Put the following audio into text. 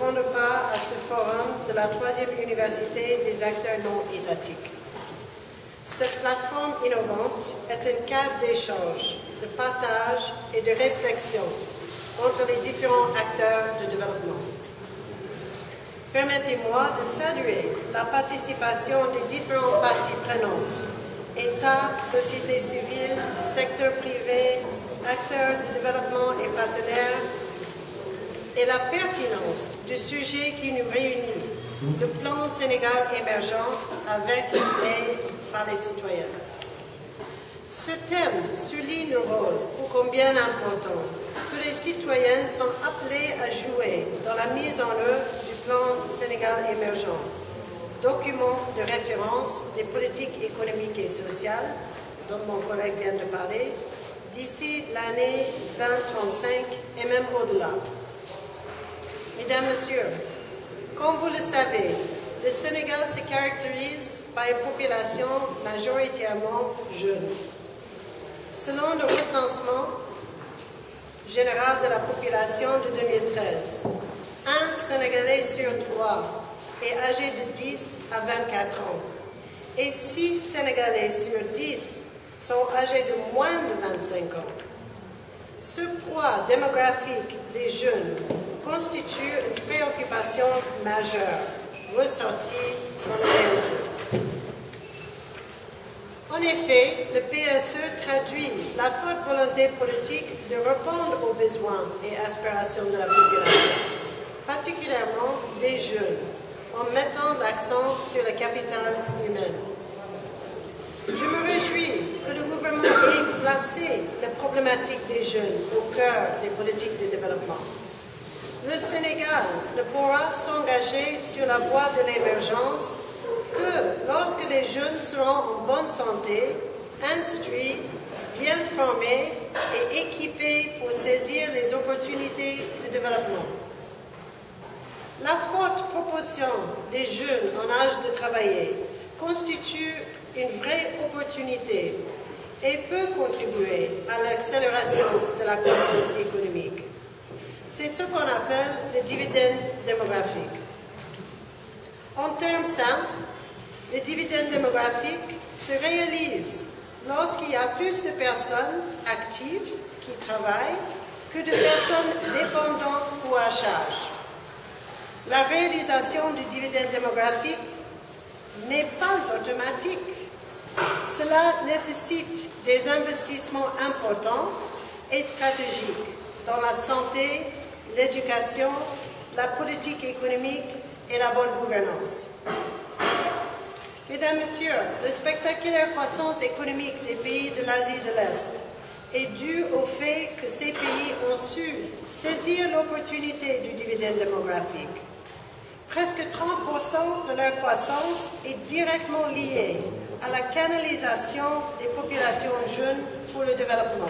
prendre part à ce forum de la 3e université des acteurs non étatiques. Cette plateforme innovante est un cadre d'échange, de partage et de réflexion entre les différents acteurs du développement. Permettez-moi de saluer la participation des différentes parties prenantes, État, société civile, secteur privé, acteurs du développement et partenaires, et la pertinence du sujet qui nous réunit, le plan Sénégal émergent avec et par les citoyens. Ce thème souligne le rôle ô combien important que les citoyens sont appelés à jouer dans la mise en œuvre du plan Sénégal émergent, document de référence des politiques économiques et sociales dont mon collègue vient de parler, d'ici l'année 2035 et même au-delà. Mesdames, Messieurs, comme vous le savez, le Sénégal se caractérise par une population majoritairement jeune. Selon le recensement général de la population de 2013, un Sénégalais sur 3 est âgé de 10 à 24 ans et 6 Sénégalais sur 10 sont âgés de moins de 25 ans. Ce poids démographique des jeunes constitue une préoccupation majeure ressortie dans le PSE. En effet, le PSE traduit la forte volonté politique de répondre aux besoins et aspirations de la population, particulièrement des jeunes, en mettant l'accent sur le capital humain. Je me réjouis que le gouvernement ait placé la problématique des jeunes au cœur des politiques de développement. Le Sénégal ne pourra s'engager sur la voie de l'émergence que lorsque les jeunes seront en bonne santé, instruits, bien formés et équipés pour saisir les opportunités de développement. La forte proportion des jeunes en âge de travailler constitue une vraie opportunité et peut contribuer à l'accélération de la croissance économique. C'est ce qu'on appelle le dividende démographique. En termes simples, le dividende démographique se réalise lorsqu'il y a plus de personnes actives qui travaillent que de personnes dépendantes ou à charge. La réalisation du dividende démographique n'est pas automatique. Cela nécessite des investissements importants et stratégiques dans la santé, l'éducation, la politique économique et la bonne gouvernance. Mesdames, Messieurs, la spectaculaire croissance économique des pays de l'Asie de l'Est est due au fait que ces pays ont su saisir l'opportunité du dividende démographique. Presque 30% de leur croissance est directement liée à la canalisation des populations jeunes pour le développement.